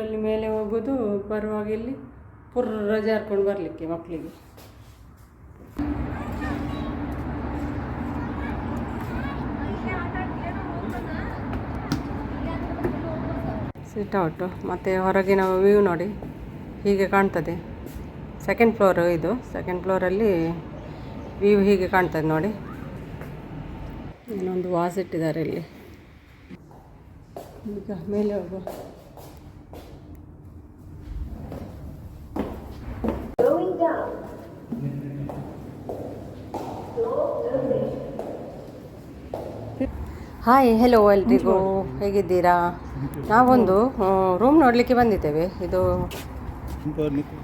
ಅಲ್ಲಿ ಮೇಲೆ ಹೋಗೋದು, ಬರುವಾಗ ಇಲ್ಲಿ ರಜೆ ಹಾರ್ಕೊಂಡು ಬರಲಿಕ್ಕೆ ಮಕ್ಕಳಿಗೆ. ಸಿಟ್ಔಟು ಮತ್ತು ಹೊರಗಿನ ವ್ಯೂ ನೋಡಿ ಹೀಗೆ ಕಾಣ್ತದೆ. ಸೆಕೆಂಡ್ ಫ್ಲೋರು ಇದು. ಸೆಕೆಂಡ್ ಫ್ಲೋರಲ್ಲಿ ವ್ಯೂ ಹೀಗೆ ಕಾಣ್ತದೆ ನೋಡಿ. ಇನ್ನೊಂದು ವಾಸ್ ಇಟ್ಟಿದ್ದಾರೆ ಇಲ್ಲಿ. ಈಗ ಮೇಲೆ ಹೋಗುವ. ಹಾಯ್, ಹೆಲೋ ಎಲ್ರಿಗೂ, ಹೇಗಿದ್ದೀರಾ? ನಾವೊಂದು ರೂಮ್ ನೋಡಲಿಕ್ಕೆ ಬಂದಿದ್ದೇವೆ.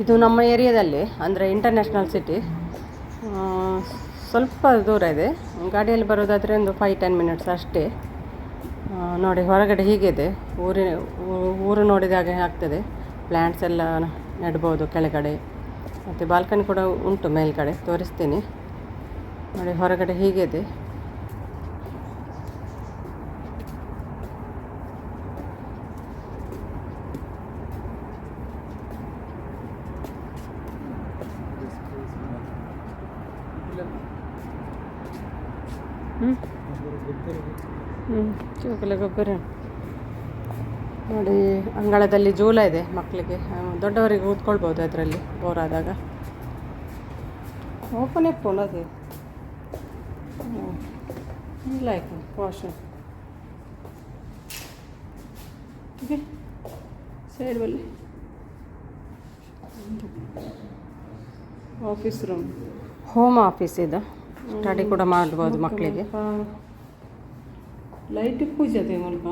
ಇದು ನಮ್ಮ ಏರಿಯಾದಲ್ಲಿ, ಅಂದರೆ ಇಂಟರ್ನ್ಯಾಷನಲ್ ಸಿಟಿ. ಸ್ವಲ್ಪ ದೂರ ಇದೆ. ಗಾಡಿಯಲ್ಲಿ ಬರೋದಾದರೆ ಒಂದು 5-10 ಮಿನಿಟ್ಸ್ ಅಷ್ಟೇ. ನೋಡಿ ಹೊರಗಡೆ ಹೀಗಿದೆ. ಊರು ನೋಡಿದ ಹಾಗೆ ಆಗ್ತದೆ. ಪ್ಲ್ಯಾಂಟ್ಸ್ ಎಲ್ಲ ನೆಡ್ಬೋದು ಕೆಳಗಡೆ, ಮತ್ತು ಬಾಲ್ಕನಿ ಕೂಡ ಉಂಟು ಮೇಲ್ಗಡೆ, ತೋರಿಸ್ತೀನಿ ನೋಡಿ. ಹೊರಗಡೆ ಹೀಗಿದೆ. ಚೋಕಲ ಗೊಬ್ಬರ ನೋಡಿ. ಅಂಗಳದಲ್ಲಿ ಜೂಲ ಇದೆ ಮಕ್ಕಳಿಗೆ, ದೊಡ್ಡವರಿಗೆ ಕೂತ್ಕೊಳ್ಬೋದು ಅದರಲ್ಲಿ ಬೋರ್ ಆದಾಗ. ಓಪನ್ ಇಟ್ಕೊಂಡು ಅದೇ ಲೈಕ್ ವಾಶ್ ಸೈಡ್ ಬಲ್ಲಿ ಆಫೀಸ್ ರೂಮ್, ಹೋಮ್ ಆಫೀಸ್ ಇದು. ಸ್ಟಡಿ ಕೂಡ ಮಾಡ್ಬೋದು ಮಕ್ಕಳಿಗೆ. ಲೈಟ್ ಪೂಜೆ ಸ್ವಲ್ಪ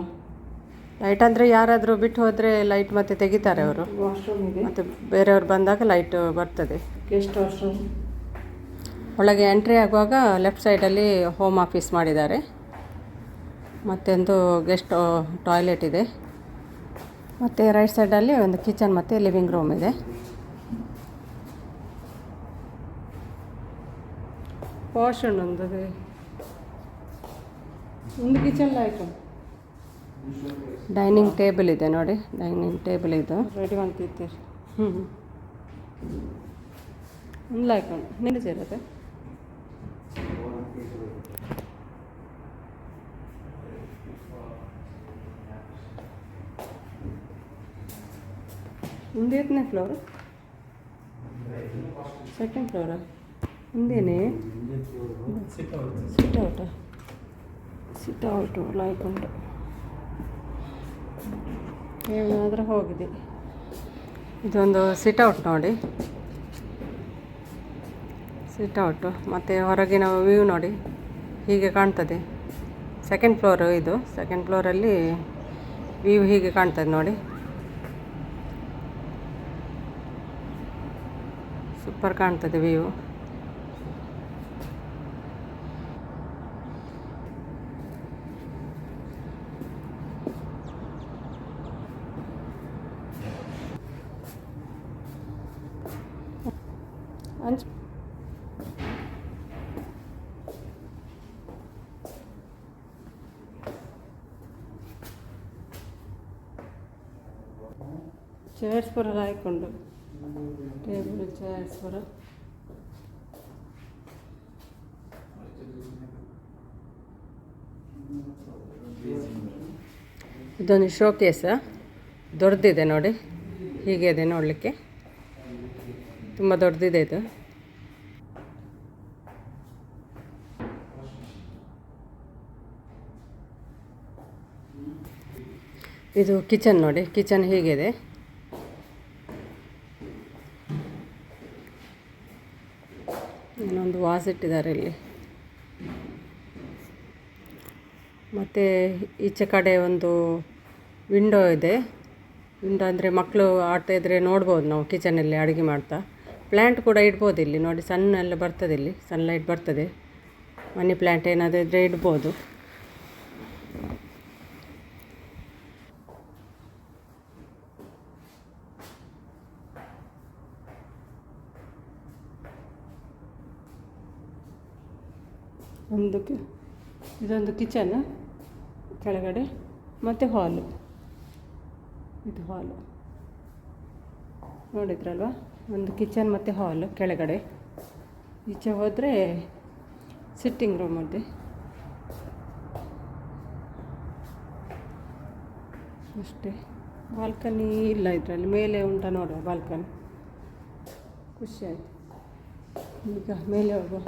ಲೈಟ್ ಅಂದರೆ ಯಾರಾದರೂ ಬಿಟ್ಟು ಹೋದರೆ ಲೈಟ್ ಮತ್ತೆ ತೆಗಿತಾರೆ ಅವರು. ವಾಶ್ರೂಮ್ ಇದೆ, ಮತ್ತು ಬೇರೆಯವ್ರು ಬಂದಾಗ ಲೈಟ್ ಬರ್ತದೆ. Guest washroom. ಒಳಗೆ ಎಂಟ್ರಿ ಆಗುವಾಗ ಲೆಫ್ಟ್ ಸೈಡಲ್ಲಿ ಹೋಮ್ ಆಫೀಸ್ ಮಾಡಿದ್ದಾರೆ. ಮತ್ತೊಂದು ಗೆಸ್ಟ್ ಟಾಯ್ಲೆಟ್ ಇದೆ. ಮತ್ತು ರೈಟ್ ಸೈಡಲ್ಲಿ ಒಂದು ಕಿಚನ್ ಮತ್ತು ಲಿವಿಂಗ್ ರೂಮ್ ಇದೆ. ವಾಶ್ರೂಮ್ ಒಂದು ಕಿಚನ್ ಲೈಟ್. ಡೈನಿಂಗ್ ಟೇಬಲ್ ಇದೆ ನೋಡಿ. ಡೈನಿಂಗ್ ಟೇಬಲ್ ಇದು ರೆಡಿ ಅಂತಿರ್ತೀರಿ. ಒಂದು ಲೈಕ್ ನಿನ್ನೆ ಸೇರುತ್ತೆ. ಮುಂದೆ ಎತ್ತನೇ ಫ್ಲೋರು? ಸೆಕೆಂಡ್ ಫ್ಲೋರಾ? ಮುಂದೇನೆ ಸಿಟ್ಔಟು ಲೈಕ್ ಉಂಟು. ಏನಾದರೂ ಹೋಗಿದೆ. ಇದೊಂದು ಸಿಟ್ಔಟ್ ನೋಡಿ. ಸಿಟ್ಔಟು ಮತ್ತು ಹೊರಗಿನ ವ್ಯೂ ನೋಡಿ ಹೀಗೆ ಕಾಣ್ತದೆ. ಸೆಕೆಂಡ್ ಫ್ಲೋರು ಇದು. ಸೆಕೆಂಡ್ ಫ್ಲೋರಲ್ಲಿ ವ್ಯೂ ಹೀಗೆ ಕಾಣ್ತದೆ ನೋಡಿ. ಸೂಪರ್ ಕಾಣ್ತದೆ ವ್ಯೂ. ಚೇರ್ಸ್ ಪೂರ ಹಾಕೊಂಡು, ಟೇಬಲ್ ಚೇರ್ಸ್ ಪೂರ. ಇದೊಂದು ಶೋ ಕೇಸ, ದೊಡ್ಡದಿದೆ ನೋಡಿ. ಹೀಗೆ ಇದೆ ನೋಡಲಿಕ್ಕೆ, ತುಂಬ ದೊಡ್ಡದಿದೆ ಇದು. ಇದು ಕಿಚನ್ ನೋಡಿ. ಕಿಚನ್ ಹೀಗಿದೆ. ಇನ್ನೊಂದು ವಾಸ್ ಇಟ್ಟಿದ್ದಾರೆ ಇಲ್ಲಿ. ಮತ್ತು ಈಚೆ ಕಡೆ ಒಂದು ವಿಂಡೋ ಇದೆ. ವಿಂಡೋ ಅಂದರೆ ಮಕ್ಕಳು ಆಡ್ತಾ ಇದ್ದರೆ ನೋಡ್ಬೋದು ನಾವು ಕಿಚನಲ್ಲಿ ಅಡುಗೆ ಮಾಡ್ತಾ. ಪ್ಲ್ಯಾಂಟ್ ಕೂಡ ಇಡ್ಬೋದು ಇಲ್ಲಿ ನೋಡಿ. ಸಣ್ಣ ಎಲ್ಲ ಬರ್ತದೆ ಇಲ್ಲಿ, ಸನ್ಲೈಟ್ ಬರ್ತದೆ. ಮನಿ ಪ್ಲ್ಯಾಂಟ್ ಏನಾದರೂ ಇದ್ದರೆ ಇಡ್ಬೋದು. ಇದೊಂದು ಕಿಚನ್ ಕೆಳಗಡೆ, ಮತ್ತು ಹಾಲು. ಇದು ಹಾಲು. ನೋಡಿದ್ರಲ್ವ, ಒಂದು ಕಿಚನ್ ಮತ್ತು ಹಾಲ್ ಕೆಳಗಡೆ. ಈಚೆ ಹೋದರೆ ಸಿಟ್ಟಿಂಗ್ ರೂಮ್ ಇದೆ. ಅಷ್ಟೇ, ಬಾಲ್ಕನಿ ಇಲ್ಲ ಇದರಲ್ಲಿ. ಮೇಲೆ ಉಂಟಾ ನೋಡುವ ಬಾಲ್ಕನಿ. ಖುಷಿ ಆಯಿತು. ಈಗ ಮೇಲೆ ಹೋಗುವ.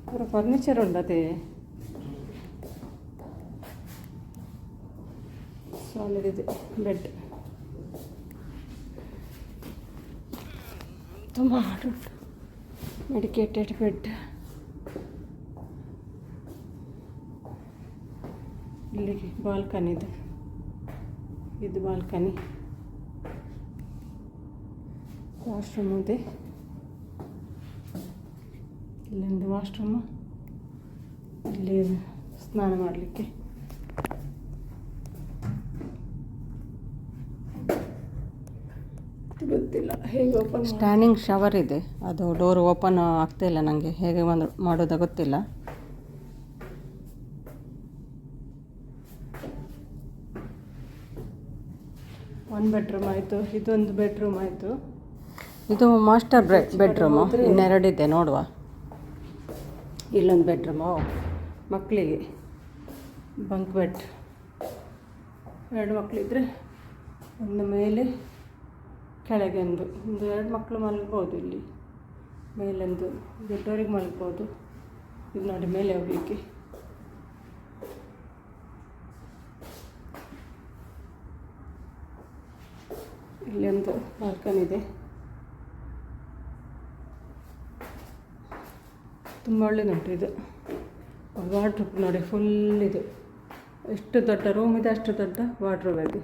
ಪೂರ ಫರ್ನಿಚರ್ ಉಂಟದೆ, ಸಾಲಿಡ್ ಇದೆ. ಬೆಡ್ ತುಂಬ ಉಂಟು. Medicated bed. ಇಲ್ಲಿಗೆ ಬಾಲ್ಕನಿ ಇದೆ. ಇದು ಬಾಲ್ಕನಿ. ವಾಶ್ರೂಮ್ ಇದೆ. ಇಲ್ಲೊಂದು ವಾಶ್ರೂಮು, ಇಲ್ಲಿ ಸ್ನಾನ ಮಾಡಲಿಕ್ಕೆ. ಗೊತ್ತಿಲ್ಲ ಹೇಗೆ ಓಪನ್. ಸ್ಟ್ಯಾಂಡಿಂಗ್ ಶವರ್ ಇದೆ, ಅದು ಡೋರ್ ಓಪನ್ ಆಗ್ತಾಯಿಲ್ಲ ನನಗೆ, ಹೇಗೆ ಮಾಡೋದು ಗೊತ್ತಿಲ್ಲ. ಒಂದು ಬೆಡ್ರೂಮ್ ಆಯಿತು, ಇದೊಂದು ಬೆಡ್ರೂಮ್ ಆಯಿತು. ಇದು ಮಾಸ್ಟರ್ ಬೆಡ್ರೂಮು, ಇನ್ನೆರಡಿದೆ ನೋಡುವ. ಇಲ್ಲೊಂದು ಬೆಡ್ರೂಮು ಮಕ್ಕಳಿಗೆ, ಬಂಕ್ ಬೆಡ್. 2 ಮಕ್ಕಳಿದ್ರೆ ಒಂದು ಮೇಲೆ ಕೆಳಗೆ ಒಂದು 2 ಮಕ್ಕಳು ಮಲಗ್ಬೋದು. ಇಲ್ಲಿ ಮೇಲೊಂದು ದೊಡ್ಡವರಿಗೆ ಮಲಗ್ಬೋದು. ಇದು ನೋಡಿ ಮೇಲೆ ಹೋಗಲಿಕ್ಕೆ. ಇಲ್ಲಿ ಒಂದು ಬಾಲ್ಕನಿ ಇದೆ. ತುಂಬ ಒಳ್ಳೆಯದುಂಟು ಇದು. ವಾರ್ಡ್ರೋಬ್ ನೋಡಿ, ಫುಲ್ ಇದು. ಎಷ್ಟು ದೊಡ್ಡ ರೂಮ್ ಇದೆ, ಅಷ್ಟು ದೊಡ್ಡ ವಾರ್ಡ್ರೋಬ್ ಇದೆ.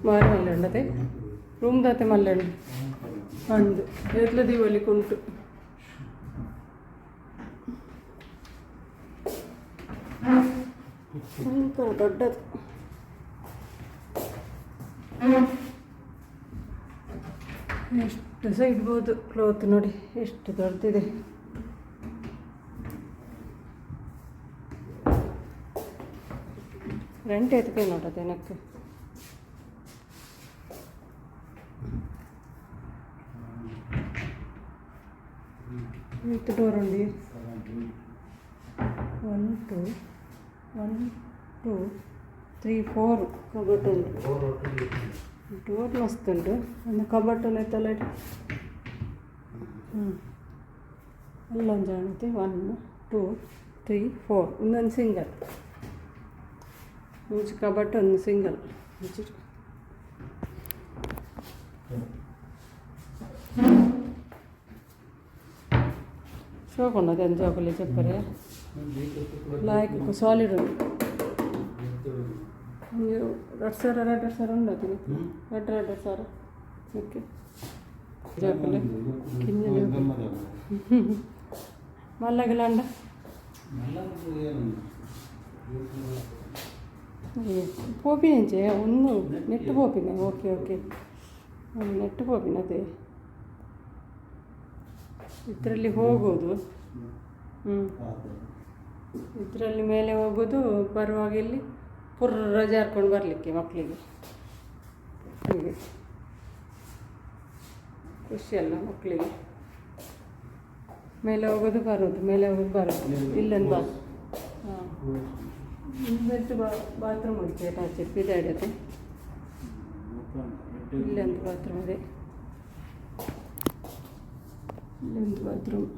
ಮಾರಿ ಮಲ್ಲೆ ಉಂಡದೆ ರೂಮ್ ದಾತೆ ಮಲ್ಲೆ ಉಂಡು ಅಂದು ಎತ್ಲ ದೀವಲಿಕ್ಕೆ ಉಂಟು. ಭಯಂಕರ ದೊಡ್ಡದು. ಎಷ್ಟು ಸಹ ಇಡ್ಬೋದು ಕ್ಲೋತ್ ನೋಡಿ, ಎಷ್ಟು ದೊಡ್ಡದಿದೆ. ರೆಂಟ್ ಎತ್ಕೆ ನೋಡೋದು ಏನಕ್ಕೆ. ವಿತ್ ಡೋರ್ ಉಂಡಿ. 1 2 3 4 ಕಬಟ್ ಉಂಟು. ಡೋರ್ ಮಸ್ತ್ ಉಂಟು. ಒಂದು ಕಬಟ್ ಉಂಟಲ್ಲ. ಅಲ್ಲೊಂದು ಜಾಣತೆ. 1 2 3 4 ಇನ್ನೊಂದು ಸಿಂಗಲ್. ಈಚೆ ಕಬಟ್ ಒಂದು ಸಿಂಗಲ್. ಶೋಕೊಂಡದೆ ಒಂದು ಜೋಕಲಿ ಚಪ್ಪರೆ ಲಾಯ್ಕ್ ಸಾಲಿಡ್ ಉಂಟು. 2,000 ಉಂಟು. 2,000 ಓಕೆ. ಜೋಕಲಿ ಮಲ್ಲಗಿಲ್ಲ ಅಂಡ ಪೋಪಿನಂಚೆ ಒಂದು ನೆಟ್ಟು ಪೋಪಿನ. ಓಕೆ ಓಕೆ, ನೆಟ್ಟು ಪೋಪಿನ. ಅದೇ ಇದರಲ್ಲಿ ಹೋಗೋದು. ಇದರಲ್ಲಿ ಮೇಲೆ ಹೋಗೋದು, ಬರುವಾಗ ಇಲ್ಲಿ ಪುರ್ರ ಜಾರ್ಕೊಂಡು ಬರಲಿಕ್ಕೆ ಮಕ್ಕಳಿಗೆ. ಹೀಗೆ ಖುಷಿಯಲ್ಲ ಮಕ್ಕಳಿಗೆ. ಮೇಲೆ ಹೋಗೋದು ಬರೋದು, ಮೇಲೆ ಹೋಗೋದು ಬರೋದು. ಇಲ್ಲೊಂದು ಹಾಂ, ಇನ್ನೊಂದು ಬಾತ್ರೂಮ್ ಉಂಟು. ಆಚೆ ಬಿದ್ದಾಡೋದು. ಇಲ್ಲೊಂದು ಬಾತ್ರೂಮ್ ಇದೆ. ಇಲ್ಲೊಂದು ಬಾತ್ರೂಮ್,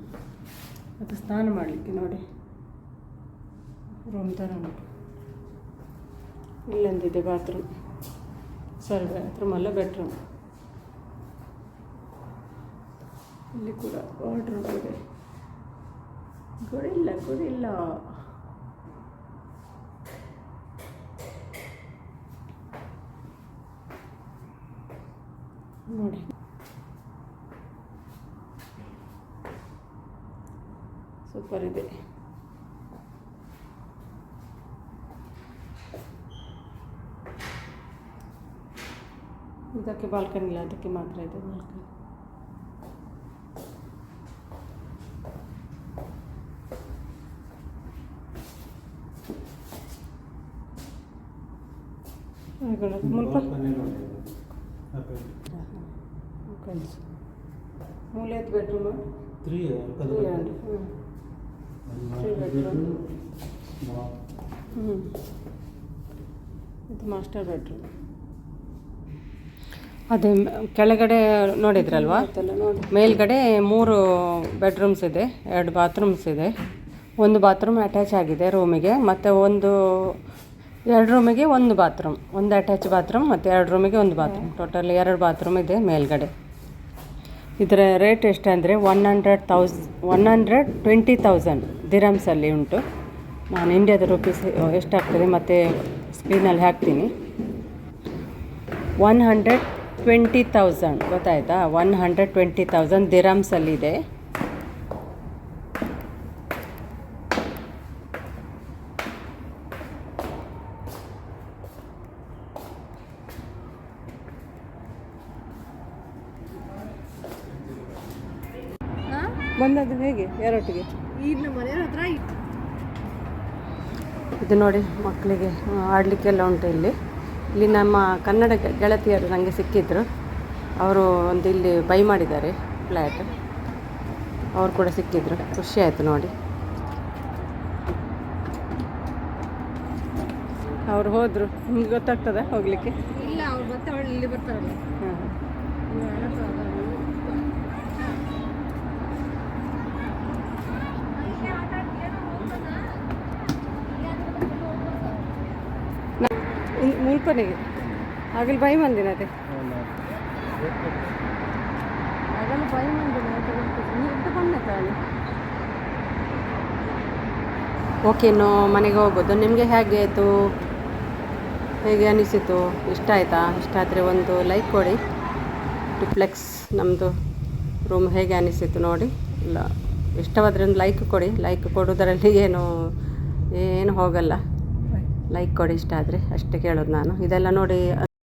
ಅದು ಸ್ನಾನ ಮಾಡಲಿಕ್ಕೆ ನೋಡಿ. ರೂಮ್ ಥರ ಉಂಟು. ಇಲ್ಲೊಂದಿದೆ ಬಾತ್ರೂಮ್. ಸಾರಿ, ಬಾತ್ರೂಮ್ ಅಲ್ಲ, ಬೆಡ್ರೂಮ್. ಇಲ್ಲಿ ಕೂಡ ವಾರ್ಡ್ರೋಬ್ ಇದೆ. ಗುಡಿಲ್ಲ ನೋಡಿ ಸೂಪರ್ ಇದೆ. ಇದಕ್ಕೆ ಬಾಲ್ಕನಿ ಇಲ್ಲ, ಅದಕ್ಕೆ ಮಾತ್ರ ಇದೆ ಬಾಲ್ಕನಿ. ಮೂಲೆಯದು ಬೆಡ್ರೂಮ್ 3 ಇದು ಮಾಸ್ಟರ್ ಬೆಡ್ರೂಮ್. ಅದೇ ಕೆಳಗಡೆ ನೋಡಿದ್ರಲ್ವಾ, ಮೇಲ್ಗಡೆ 3 ಬೆಡ್ರೂಮ್ಸ್ ಇದೆ, 2 ಬಾತ್ರೂಮ್ಸ್ ಇದೆ. ಒಂದು ಬಾತ್ರೂಮ್ ಅಟ್ಯಾಚ್ ಆಗಿದೆ ರೂಮಿಗೆ, ಮತ್ತು 2 ರೂಮಿಗೆ 1 ಬಾತ್ರೂಮ್, 1 ಅಟ್ಯಾಚ್ ಬಾತ್ರೂಮ್ ಮತ್ತು 2 ರೂಮಿಗೆ 1 ಬಾತ್ರೂಮ್, ಟೋಟಲ್ 2 ಬಾತ್ರೂಮ್ ಇದೆ ಮೇಲ್ಗಡೆ. ಇದರ ರೇಟ್ ಎಷ್ಟು ಅಂದರೆ 120,000 ದಿರಮ್ಸಲ್ಲಿ ಉಂಟು. ನಾನು ಇಂಡಿಯಾದ ರುಪೀಸ್ ಎಷ್ಟಾಗ್ತದೆ ಮತ್ತು ಸ್ಕ್ರೀನಲ್ಲಿ ಹಾಕ್ತೀನಿ. 120,000 ಗೊತ್ತಾಯ್ತಾ, 120,000 ದಿರಮ್ಸಲ್ಲಿದೆ. ಬಂದದ್ದು ಹೇಗೆ ಯಾರೊಟ್ಟಿಗೆ? ಮನೆಯ ಹತ್ರ ಇದು ನೋಡಿ, ಮಕ್ಕಳಿಗೆ ಆಡಲಿಕ್ಕೆಲ್ಲ ಉಂಟು ಇಲ್ಲಿ. ನಮ್ಮ ಕನ್ನಡ ಗೆಳತಿಯರು ನನಗೆ ಸಿಕ್ಕಿದ್ರು, ಅವರು ಒಂದು ಇಲ್ಲಿ ಬೈ ಮಾಡಿದ್ದಾರೆ ಫ್ಲ್ಯಾಟ್, ಅವರು ಕೂಡ ಸಿಕ್ಕಿದ್ರು, ಖುಷಿ ಆಯಿತು ನೋಡಿ. ಅವ್ರು ಹೋದರು, ನಿಮ್ಗೆ ಗೊತ್ತಾಗ್ತದ ಹೋಗಲಿಕ್ಕೆ? ಇಲ್ಲ, ಅವ್ರು ಬರ್ತಾರೆ, ಇಲ್ಲಿ ಬರ್ತಾರಲ್ಲ. ಹಾಂ, ಮುಲ್ಕೊನೆಗೆ ಆಗಲಿ ಬೈ ಮಂದಿನ ಅದೇ ಆಗಲ್ಲ ಬೈ ಮಂದಿನ ಎಂಟು ಬಂದೆ ತಾಳಿ. ಓಕೆ, ಇನ್ನು ಮನೆಗೆ ಹೋಗೋದು. ನಿಮಗೆ ಹೇಗೆ ಆಯಿತು, ಹೇಗೆ ಅನಿಸಿತು, ಇಷ್ಟ ಆಯಿತಾ? ಇಷ್ಟ ಆದರೆ ಒಂದು ಲೈಕ್ ಕೊಡಿ. ಡಿಪ್ಲೆಕ್ಸ್ ನಮ್ಮದು ರೂಮ್ ಹೇಗೆ ಅನಿಸಿತು ನೋಡಿ. ಇಲ್ಲ, ಇಷ್ಟವಾದರೆ ಒಂದು ಲೈಕ್ ಕೊಡಿ. ಲೈಕ್ ಕೊಡೋದರಲ್ಲಿ ಏನು ಹೋಗಲ್ಲ, ಲೈಕ್ ಕೊಡಿ ಇಷ್ಟ ಆದರೆ, ಅಷ್ಟೇ ಕೇಳೋದು ನಾನು. ಇದೆಲ್ಲ ನೋಡಿ